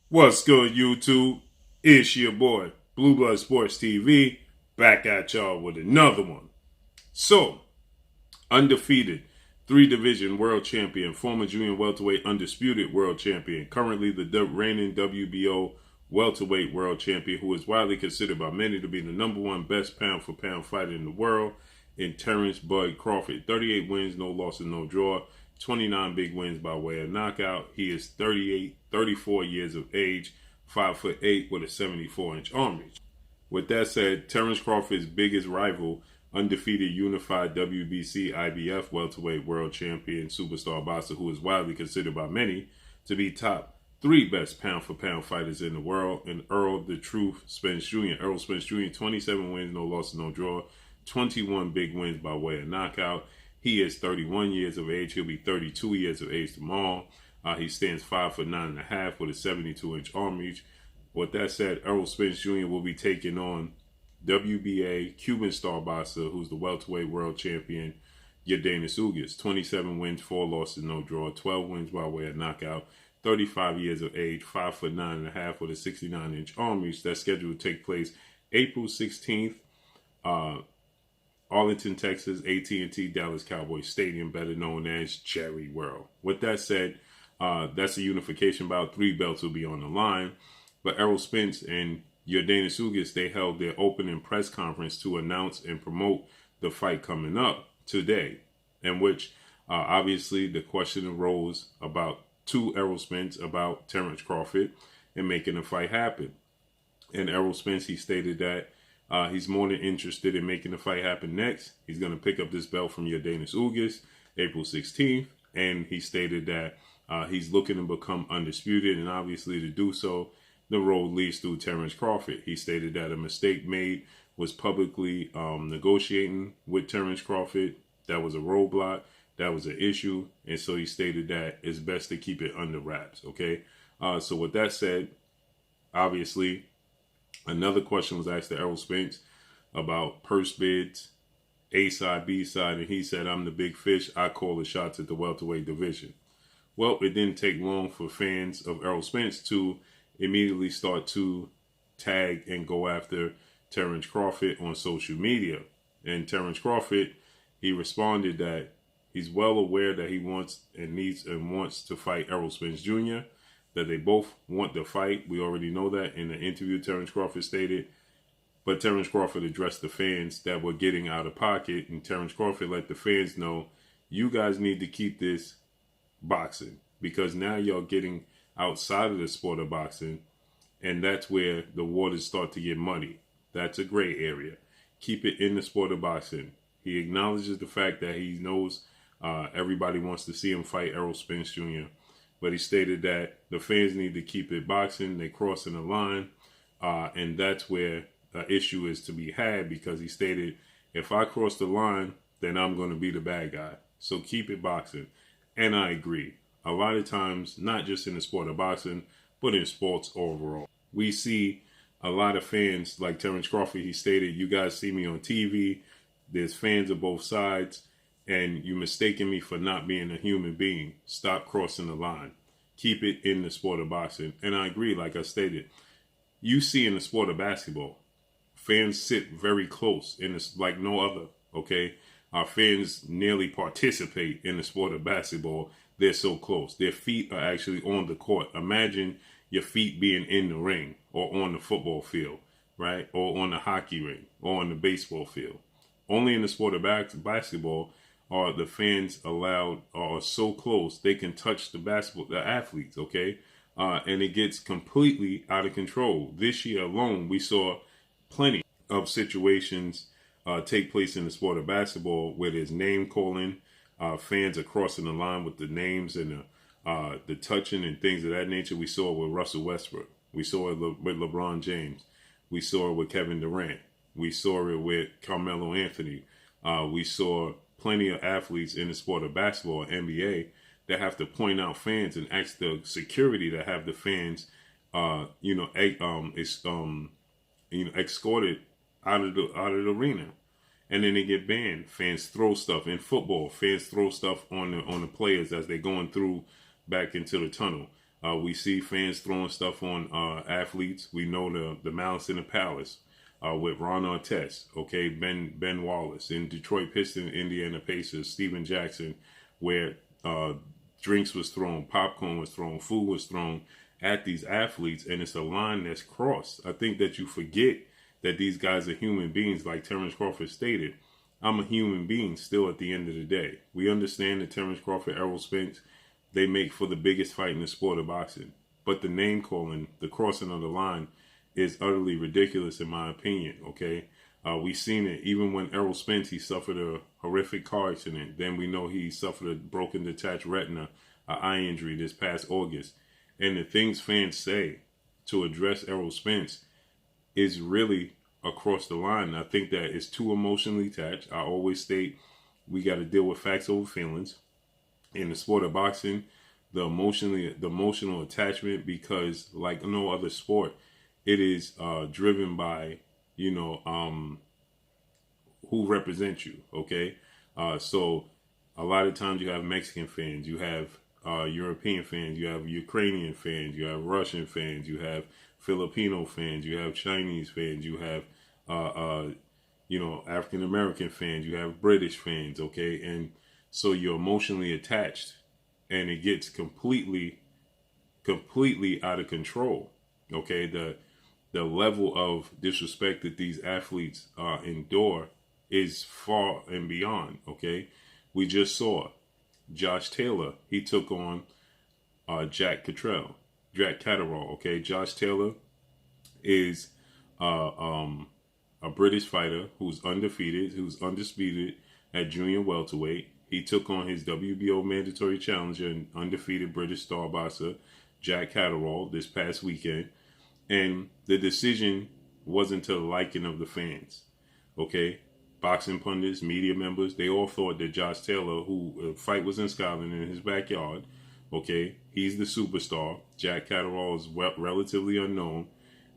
What's good, YouTube? It's your boy, Blue Blood Sports TV, back at y'all with another one. So, undefeated, three-division world champion, former junior welterweight undisputed world champion, currently the reigning WBO welterweight world champion, who is widely considered by many to be the number one best pound-for-pound fighter in the world, in Terence Bud Crawford. 38 wins, no losses, no draw. 29 big wins by way of knockout. He is 34 years of age, 5'8" with a 74-inch arm reach. With that said, Terence Crawford's biggest rival, undefeated unified WBC IBF welterweight world champion superstar boxer, who is widely considered by many to be top three best pound-for-pound fighters in the world, and Errol the Truth Spence Jr. Errol Spence Jr., 27 wins, no losses, no draw, 21 big wins by way of knockout. He is 31 years of age. He'll be 32 years of age tomorrow. He stands 5'9.5" with a 72-inch arm reach. With that said, Errol Spence Jr. will be taking on WBA Cuban star boxer, who's the welterweight world champion, Yordenis Ugas. 27 wins, 4 losses, no draw, 12 wins by way of knockout. 35 years of age, 5'9.5" with a 69-inch arm reach. That's scheduled to take place April 16th. Arlington, Texas, AT&T Dallas Cowboys Stadium, better known as Jerry World. With that said, that's a unification bout. 3 belts will be on the line. But Errol Spence and Yordenis Ugas, they held their opening press conference to announce and promote the fight coming up today, in which obviously the question arose to Errol Spence about Terence Crawford and making the fight happen. And Errol Spence, he stated that he's more than interested in making the fight happen next. He's going to pick up this belt from Yordenis Ugas April 16th. And he stated that he's looking to become undisputed. And obviously to do so, the road leads through Terence Crawford. He stated that a mistake made was publicly negotiating with Terence Crawford. That was a roadblock. That was an issue. And so he stated that it's best to keep it under wraps. Okay. So with that said, obviously, another question was asked to Errol Spence about purse bids, A side, B side, and he said, "I'm the big fish. I call the shots at the welterweight division." Well, it didn't take long for fans of Errol Spence to immediately start to tag and go after Terence Crawford on social media. And Terence Crawford, he responded that he's well aware that he wants and needs and wants to fight Errol Spence Jr., that they both want the fight. We already know that in the interview Terence Crawford stated. But Terence Crawford addressed the fans that were getting out of pocket. And Terence Crawford let the fans know, you guys need to keep this boxing. Because now y'all getting outside of the sport of boxing. And that's where the waters start to get muddy. That's a gray area. Keep it in the sport of boxing. He acknowledges the fact that he knows everybody wants to see him fight Errol Spence Jr., but he stated that the fans need to keep it boxing. They're crossing the line. And that's where the issue is to be had, because he stated, if I cross the line, then I'm going to be the bad guy. So keep it boxing. And I agree. A lot of times, not just in the sport of boxing, but in sports overall, we see a lot of fans like Terence Crawford. He stated, you guys see me on TV. There's fans of both sides. And you mistaken me for not being a human being. Stop crossing the line. Keep it in the sport of boxing. And I agree, like I stated. You see in the sport of basketball, fans sit very close in this like no other, okay? Our fans nearly participate in the sport of basketball. They're so close. Their feet are actually on the court. Imagine your feet being in the ring or on the football field, right? Or on the hockey ring or on the baseball field. Only in the sport of basketball are the fans allowed, are so close they can touch the athletes, okay? And it gets completely out of control. This year alone, we saw plenty of situations take place in the sport of basketball where there's name calling, fans are crossing the line with the names and the touching and things of that nature. We saw it with Russell Westbrook. We saw it with LeBron James. We saw it with Kevin Durant. We saw it with Carmelo Anthony. We saw plenty of athletes in the sport of basketball, NBA, that have to point out fans and ask the security to have the fans, escorted out of the arena, and then they get banned. Fans throw stuff in football. Fans throw stuff on the players as they're going through back into the tunnel. We see fans throwing stuff on athletes. We know the malice in the palace with Ron Artest, okay, Ben Wallace in Detroit Pistons, Indiana Pacers, Steven Jackson, where drinks was thrown, popcorn was thrown, food was thrown at these athletes, and it's a line that's crossed. I think that you forget that these guys are human beings, like Terence Crawford stated. I'm a human being still at the end of the day. We understand that Terence Crawford, Errol Spence, they make for the biggest fight in the sport of boxing. But the name calling, the crossing of the line is utterly ridiculous in my opinion, okay? We've seen it even when Errol Spence, he suffered a horrific car accident. Then we know he suffered a broken detached retina, an eye injury this past August. And the things fans say to address Errol Spence is really across the line. I think that it's too emotionally attached. I always state we got to deal with facts over feelings. In the sport of boxing, the emotional attachment, because like no other sport, it is driven by, who represents you, okay? So a lot of times you have Mexican fans, you have European fans, you have Ukrainian fans, you have Russian fans, you have Filipino fans, you have Chinese fans, you have, African American fans, you have British fans, okay? And so you're emotionally attached, and it gets completely out of control, okay? The level of disrespect that these athletes endure is far and beyond, okay? We just saw Josh Taylor. He took on Jack Catterall, okay? Josh Taylor is a British fighter who's undefeated, who's undisputed at junior welterweight. He took on his WBO mandatory challenger and undefeated British star boxer, Jack Catterall, this past weekend. And the decision wasn't to the liking of the fans, okay? Boxing pundits, media members, they all thought that Josh Taylor, who fight was in Scotland in his backyard, okay? He's the superstar. Jack Catterall is relatively unknown,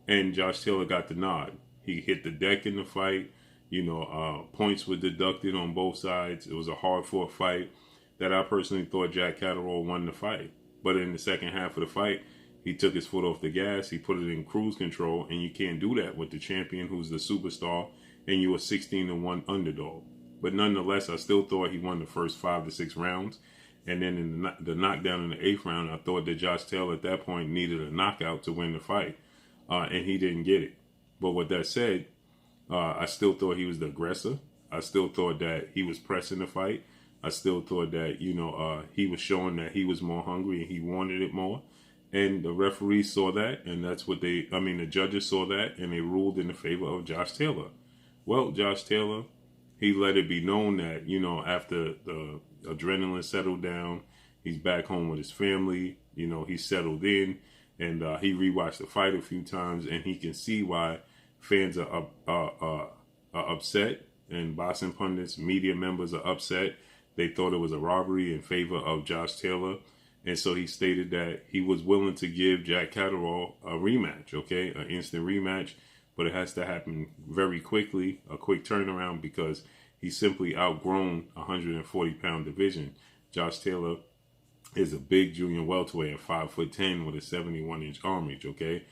and Josh Taylor got the nod. He hit the deck in the fight. Points were deducted on both sides. It was a hard-fought fight that I personally thought Jack Catterall won the fight. But in the second half of the fight, he took his foot off the gas. He put it in cruise control, and you can't do that with the champion who's the superstar, and you're a 16-1 underdog. But nonetheless, I still thought he won the first 5 to 6 rounds. And then in the knockdown in the 8th round, I thought that Josh Taylor at that point needed a knockout to win the fight, and he didn't get it. But with that said, I still thought he was the aggressor. I still thought that he was pressing the fight. I still thought that, he was showing that he was more hungry and he wanted it more. And the referees saw that, and that's what the judges saw that, and they ruled in the favor of Josh Taylor. Well, Josh Taylor, he let it be known that, after the adrenaline settled down, he's back home with his family, he settled in, and he rewatched the fight a few times, and he can see why fans are upset, and boxing pundits, media members are upset. They thought it was a robbery in favor of Josh Taylor. And so he stated that he was willing to give Jack Catterall a rematch, okay, an instant rematch, but it has to happen very quickly, a quick turnaround, because he's simply outgrown a 140-pound division. Josh Taylor is a big junior welterweight at 5'10" with a 71-inch arm reach, okay?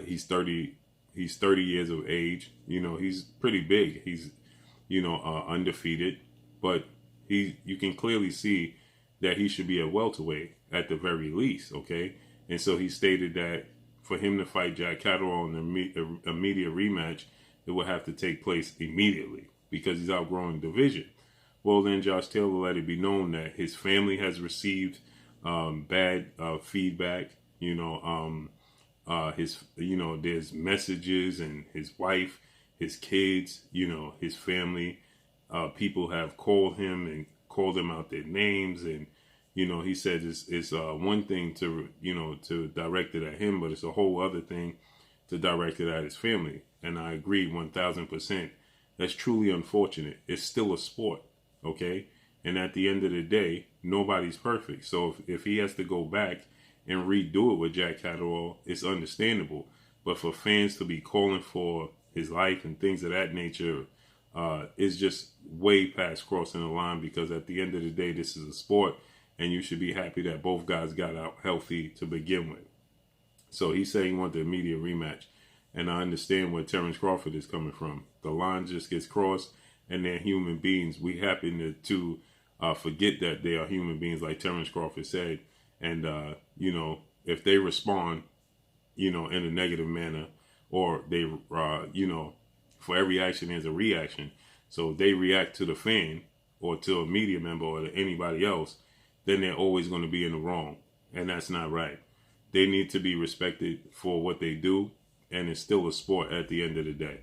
He's 30 years of age. He's pretty big. He's, undefeated, but you can clearly see that he should be a welterweight at the very least, okay? And so he stated that for him to fight Jack Catterall in an immediate rematch, it would have to take place immediately because he's outgrowing division. Well, then Josh Taylor let it be known that his family has received bad feedback. There's messages, and his wife, his kids, his family, people have called him and called him out their names, and he said it's one thing to direct it at him, but it's a whole other thing to direct it at his family. And I agree 1,000%. That's truly unfortunate. It's still a sport, okay? And at the end of the day, nobody's perfect. So if he has to go back and redo it with Jack Catterall, it's understandable. But for fans to be calling for his life and things of that nature is just way past crossing the line, because at the end of the day, this is a sport, and you should be happy that both guys got out healthy to begin with. So he said he wanted the immediate rematch, and I understand where Terence Crawford is coming from. The line just gets crossed, and they're human beings. We happen to forget that they are human beings, like Terence Crawford said. And, you know, if they respond, you know, in a negative manner, or they, you know, for every action there's a reaction. So if they react to the fan or to a media member or to anybody else, then they're always going to be in the wrong. And that's not right. They need to be respected for what they do, and it's still a sport at the end of the day.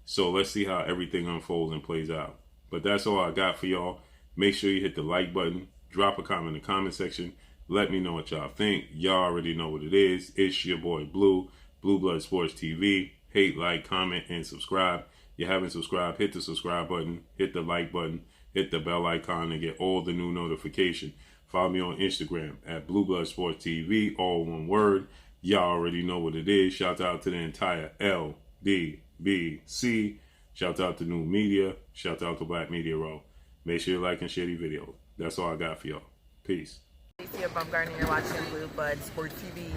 So let's see how everything unfolds and plays out. But that's all I got for y'all. Make sure you hit the like button, drop a comment in the comment section. Let me know what y'all think. Y'all already know what it is. It's your boy Blue, Blue Blood Sports TV. Hate, like, comment, and subscribe. If you haven't subscribed, hit the subscribe button, hit the like button, hit the bell icon to get all the new notifications. Follow me on Instagram at Blue Blood Sports TV, all one word. Y'all already know what it is. Shout out to the entire LBBC. Shout out to New Media. Shout out to Black Media Row. Make sure you like and share the video. That's all I got for y'all. Peace. Bumgarner, you're watching Blue Blood Sports TV.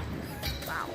Wow.